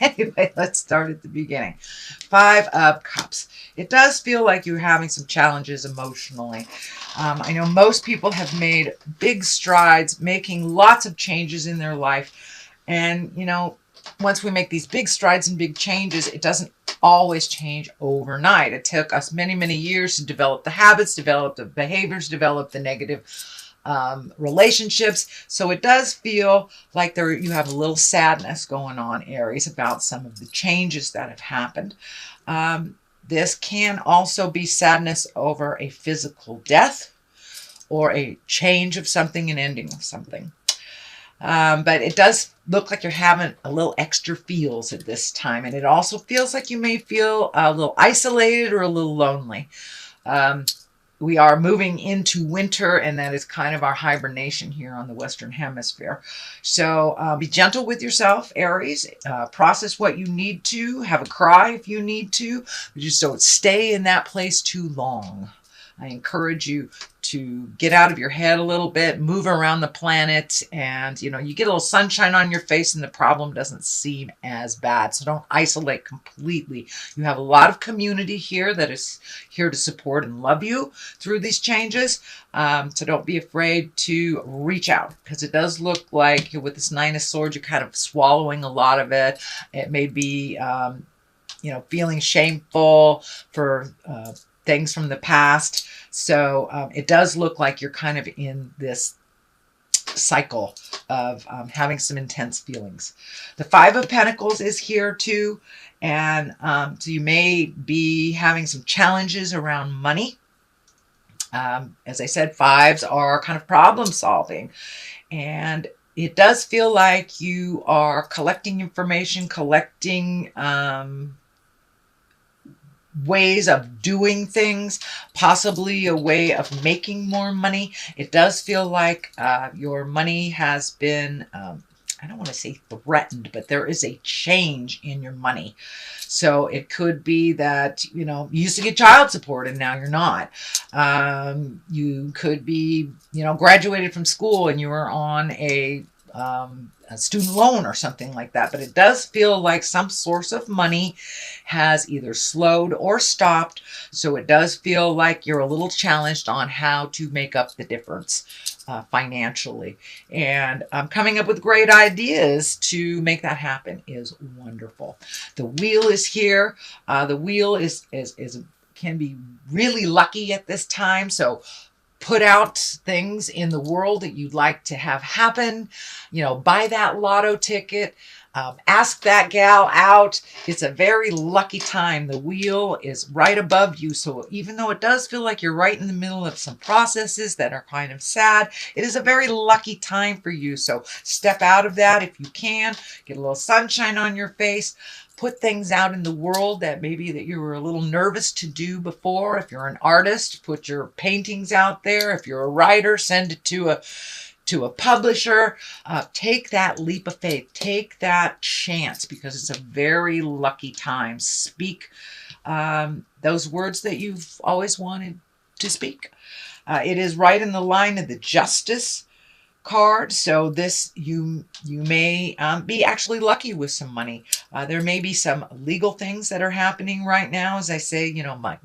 Anyway, let's start at the beginning. Five of Cups. It does feel like you're having some challenges emotionally. I know most people have made big strides, making lots of changes in their life. And, once we make these big strides and big changes, it doesn't always change overnight. It took us many, many years to develop the habits, develop the behaviors, develop the negative relationships. So it does feel like you have a little sadness going on, Aries, about some of the changes that have happened. This can also be sadness over a physical death or a change of something, an ending of something. But it does look like you're having a little extra feels at this time. And it also feels like you may feel a little isolated or a little lonely. We are moving into winter, and that is kind of our hibernation here on the Western Hemisphere. So be gentle with yourself, Aries. Process what you need to. Have a cry if you need to. But just don't stay in that place too long. I encourage you to get out of your head a little bit, move around the planet, and you get a little sunshine on your face and the problem doesn't seem as bad. So don't isolate completely. You have a lot of community here that is here to support and love you through these changes. So don't be afraid to reach out, because it does look like with this Nine of Swords, you're kind of swallowing a lot of it. It may be, feeling shameful for things from the past. So it does look like you're kind of in this cycle of having some intense feelings. The Five of Pentacles is here too. And so you may be having some challenges around money. As I said, fives are kind of problem solving. And it does feel like you are collecting information, collecting ways of doing things, possibly a way of making more money. It does feel like your money has been, I don't want to say threatened, but there is a change in your money. So it could be that, you used to get child support and now you're not. You could be, graduated from school and you were on a student loan or something like that. But it does feel like some source of money has either slowed or stopped. So it does feel like you're a little challenged on how to make up the difference financially. And coming up with great ideas to make that happen is wonderful. The wheel is here. The wheel is can be really lucky at this time. So put out things in the world that you'd like to have happen. Buy that lotto ticket. Ask that gal out. It's a very lucky time. The wheel is right above you. So even though it does feel like you're right in the middle of some processes that are kind of sad, it is a very lucky time for you. So step out of that if you can. Get a little sunshine on your face. Put things out in the world that maybe that you were a little nervous to do before. If you're an artist, put your paintings out there. If you're a writer, send it to a publisher. Take that leap of faith. Take that chance, because it's a very lucky time. Speak those words that you've always wanted to speak. It is right in the line of the Justice card. So this, you may be actually lucky with some money. There may be some legal things that are happening right now. As I say,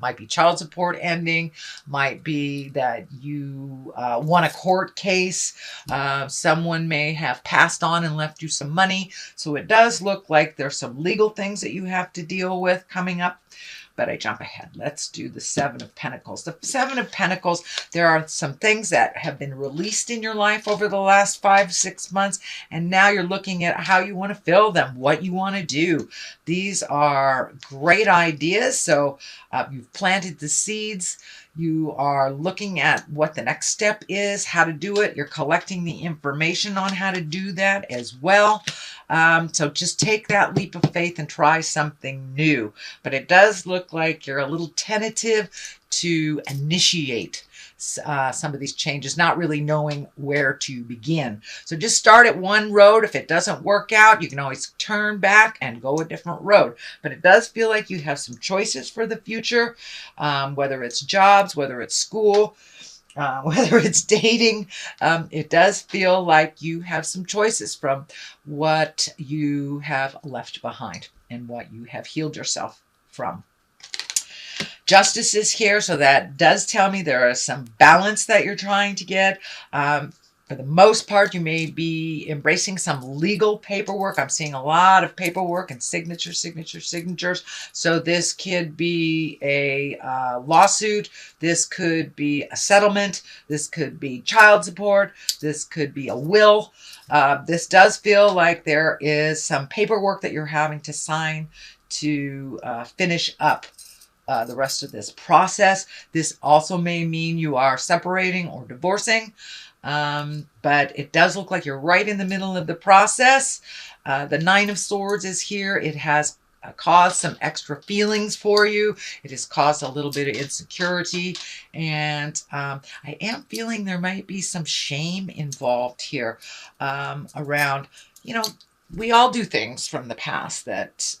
might be child support ending, might be that you won a court case. Someone may have passed on and left you some money. So it does look like there's some legal things that you have to deal with coming up. But I jump ahead. Let's do the Seven of Pentacles. The Seven of Pentacles, there are some things that have been released in your life over the last 5-6 months, and now you're looking at how you want to fill them, what you want to do. These are great ideas. So you've planted the seeds. You are looking at what the next step is, how to do it. You're collecting the information on how to do that as well. So just take that leap of faith and try something new. But it does look like you're a little tentative to initiate some of these changes, not really knowing where to begin. So just start at one road. If it doesn't work out, you can always turn back and go a different road. But it does feel like you have some choices for the future, whether it's jobs, whether it's school, whether it's dating, it does feel like you have some choices from what you have left behind and what you have healed yourself from. Justice is here, so that does tell me there is some balance that you're trying to get. For the most part, you may be embracing some legal paperwork. I'm seeing a lot of paperwork and signatures. So this could be a lawsuit. This could be a settlement. This could be child support. This could be a will. This does feel like there is some paperwork that you're having to sign to finish up the rest of this process. This also may mean you are separating or divorcing, but it does look like you're right in the middle of the process. The Nine of Swords is here. It has caused some extra feelings for you. It has caused a little bit of insecurity, and I am feeling there might be some shame involved here around, we all do things from the past that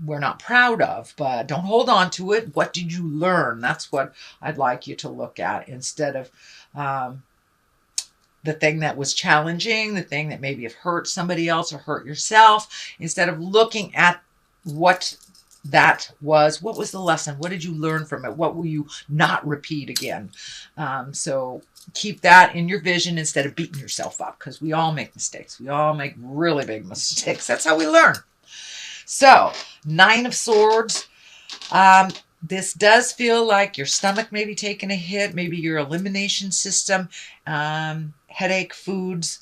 we're not proud of, but don't hold on to it. What did you learn? That's what I'd like you to look at, instead of the thing that was challenging, the thing that maybe have hurt somebody else or hurt yourself. Instead of looking at what that was, what was the lesson? What did you learn from it? What will you not repeat again? So keep that in your vision instead of beating yourself up, because we all make mistakes. We all make really big mistakes. That's how we learn. So, Nine of Swords. This does feel like your stomach may be taking a hit, maybe your elimination system, headache, foods,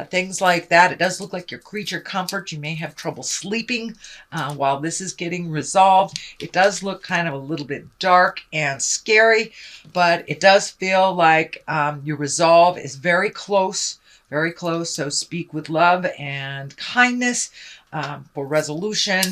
things like that. It does look like your creature comfort. You may have trouble sleeping while this is getting resolved. It does look kind of a little bit dark and scary, but it does feel like your resolve is very close, very close. So speak with love and kindness for resolution.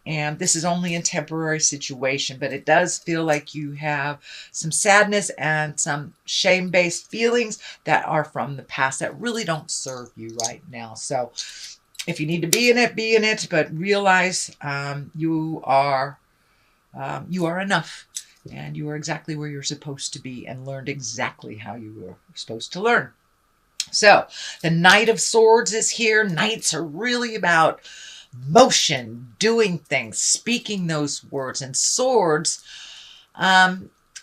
And this is only a temporary situation, but it does feel like you have some sadness and some shame-based feelings that are from the past that really don't serve you right now. So if you need to be in it, be in it, but realize you are enough, and you are exactly where you're supposed to be, and learned exactly how you were supposed to learn. So the Knight of Swords is here. Knights are really about motion, doing things, speaking those words. And swords,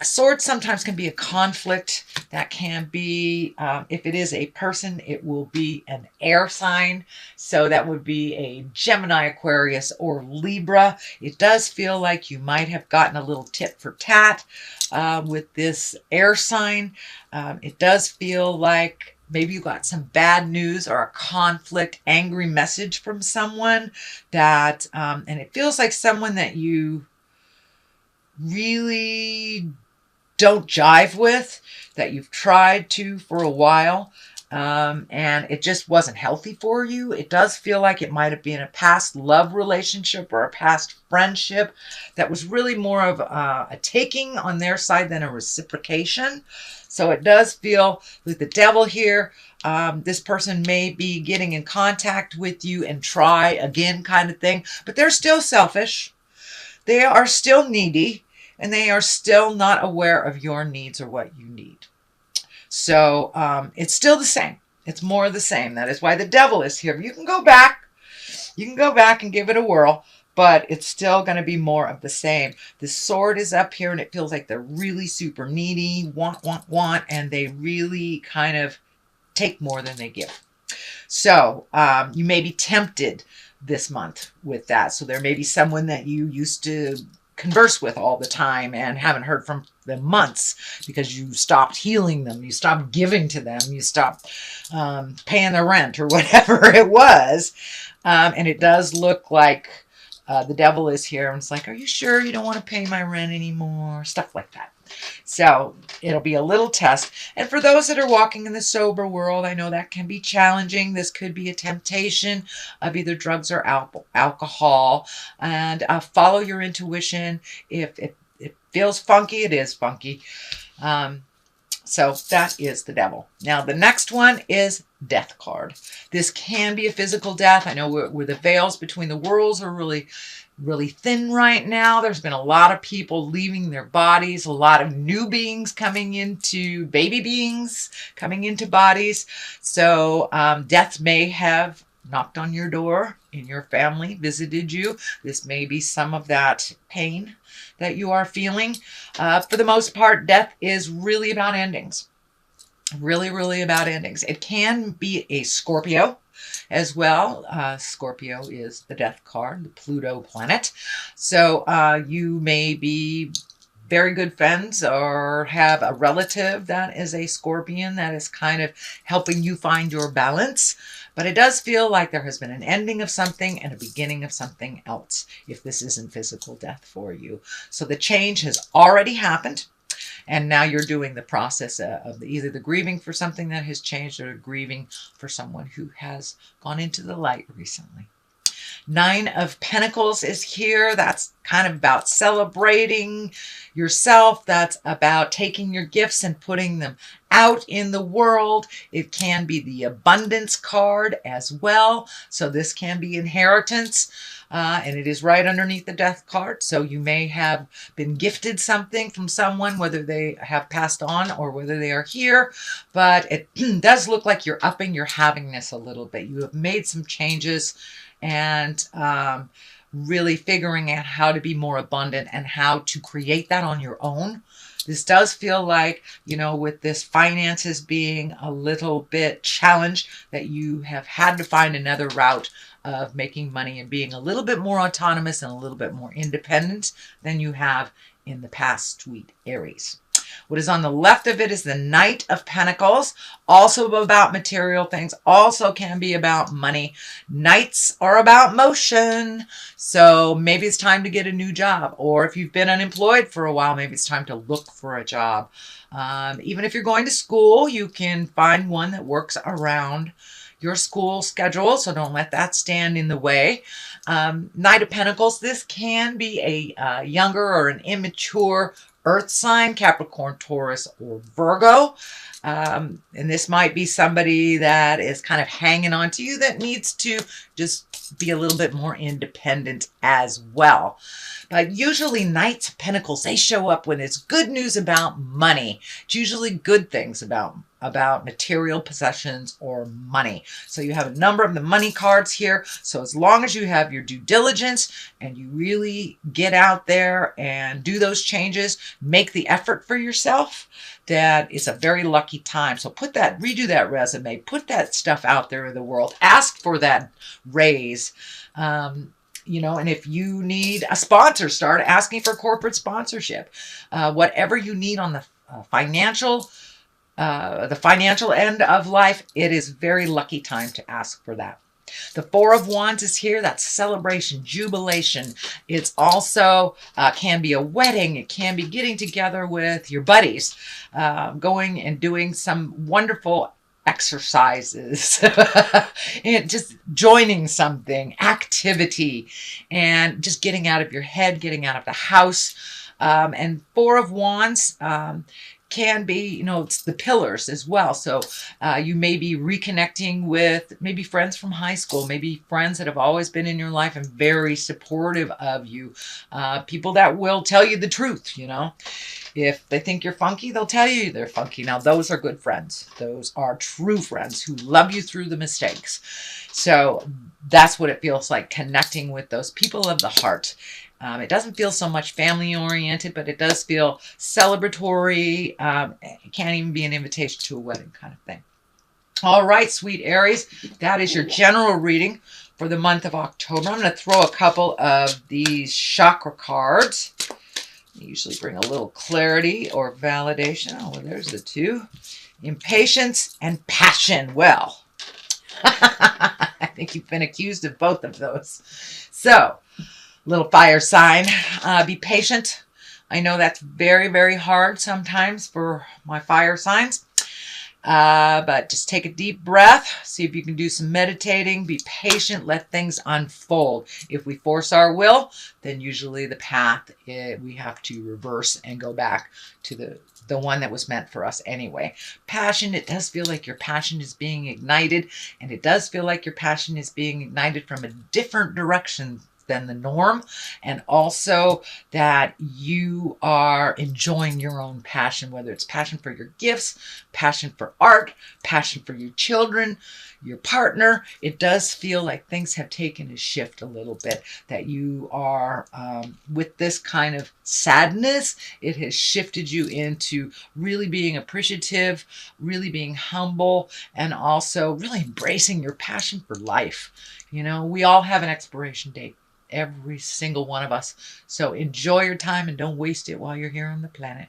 swords sometimes can be a conflict. That can be, if it is a person, it will be an air sign. So that would be a Gemini, Aquarius, or Libra. It does feel like you might have gotten a little tit for tat with this air sign. It does feel like maybe you got some bad news or a conflict, angry message from someone that, and it feels like someone that you really don't jive with, that you've tried to for a while, and it just wasn't healthy for you. It does feel like it might have been a past love relationship or a past friendship that was really more of a taking on their side than a reciprocation. So it does feel with the Devil here, this person may be getting in contact with you and try again kind of thing, but they're still selfish. They are still needy, and they are still not aware of your needs or what you need. So it's still the same. It's more of the same. That is why the Devil is here. You can go back. You can go back and give it a whirl, but it's still going to be more of the same. The Sword is up here, and it feels like they're really super needy, want, and they really kind of take more than they give. So you may be tempted this month with that. So there may be someone that you used to converse with all the time and haven't heard from them months because you stopped healing them, you stopped giving to them, you stopped paying their rent or whatever it was. And it does look like the Devil is here, and it's like, are you sure you don't want to pay my rent anymore? Stuff like that. So it'll be a little test. And for those that are walking in the sober world, I know that can be challenging. This could be a temptation of either drugs or alcohol. And follow your intuition. If it feels funky, it is funky. So that is the devil. Now, the next one is death card. This can be a physical death. I know where the veils between the worlds are really, really thin right now. There's been a lot of people leaving their bodies, a lot of new beings coming into, baby beings coming into bodies. So death may have knocked on your door in your family, visited you. This may be some of that pain that you are feeling. For the most part, death is really about endings. Really, really about endings. It can be a Scorpio as well. Scorpio is the death card, the Pluto planet. So you may be very good friends or have a relative that is a Scorpion that is kind of helping you find your balance. But it does feel like there has been an ending of something and a beginning of something else if this isn't physical death for you. So the change has already happened. And now you're doing the process of either the grieving for something that has changed or grieving for someone who has gone into the light recently. 9 of Pentacles is here. That's kind of about celebrating yourself. That's about taking your gifts and putting them out in the world. It can be the abundance card as well. So this can be inheritance. And it is right underneath the death card. So you may have been gifted something from someone, whether they have passed on or whether they are here. But it does look like you're upping your havingness a little bit. You have made some changes and really figuring out how to be more abundant and how to create that on your own. This does feel like, you know, with this finances being a little bit challenged, that you have had to find another route of making money and being a little bit more autonomous and a little bit more independent than you have in the past, sweet Aries. What is on the left of it is the Knight of Pentacles, also about material things, also can be about money. Knights are about motion, so maybe it's time to get a new job, or if you've been unemployed for a while, maybe it's time to look for a job. Even if you're going to school, you can find one that works around your school schedule, so don't let that stand in the way. Knight of Pentacles, this can be a younger or an immature earth sign, Capricorn, Taurus, or Virgo. And this might be somebody that is kind of hanging on to you that needs to just be a little bit more independent as well. But usually Knights of Pentacles, they show up when it's good news about money. It's usually good things about material possessions or money. So you have a number of the money cards here. So as long as you have your due diligence and you really get out there and do those changes, make the effort for yourself, that is a very lucky time. So redo that resume, put that stuff out there in the world, ask for that raise. You know, and if you need a sponsor, start asking for corporate sponsorship. Whatever you need on the financial end of life, it is a very lucky time to ask for that. The Four of Wands is here. That's celebration, jubilation. It's also can be a wedding. It can be getting together with your buddies, going and doing some wonderful exercises, and just joining something, activity, and just getting out of your head, getting out of the house. And Four of Wands can be, you know, it's the pillars as well. So you may be reconnecting with maybe friends from high school, maybe friends that have always been in your life and very supportive of you. People that will tell you the truth, you know. If they think you're funky, they'll tell you they're funky. Now, those are good friends. Those are true friends who love you through the mistakes. So that's what it feels like, connecting with those people of the heart. It doesn't feel so much family-oriented, but it does feel celebratory. It can't even be an invitation to a wedding kind of thing. All right, sweet Aries, that is your general reading for the month of October. I'm going to throw a couple of these chakra cards. I usually bring a little clarity or validation. Oh, well, there's the two. Impatience and passion. Well, I think you've been accused of both of those. So, little fire sign, be patient. I know that's very, very hard sometimes for my fire signs. But just take a deep breath. See if you can do some meditating. Be patient. Let things unfold. If we force our will, then usually the path, we have to reverse and go back to the one that was meant for us anyway. Passion, it does feel like your passion is being ignited, and it does feel like your passion is being ignited from a different direction than the norm, and also that you are enjoying your own passion, whether it's passion for your gifts, passion for art, passion for your children, your partner. It does feel like things have taken a shift a little bit, that you are with this kind of sadness, it has shifted you into really being appreciative, really being humble, and also really embracing your passion for life. You know, we all have an expiration date, every single one of us. So enjoy your time and don't waste it while you're here on the planet.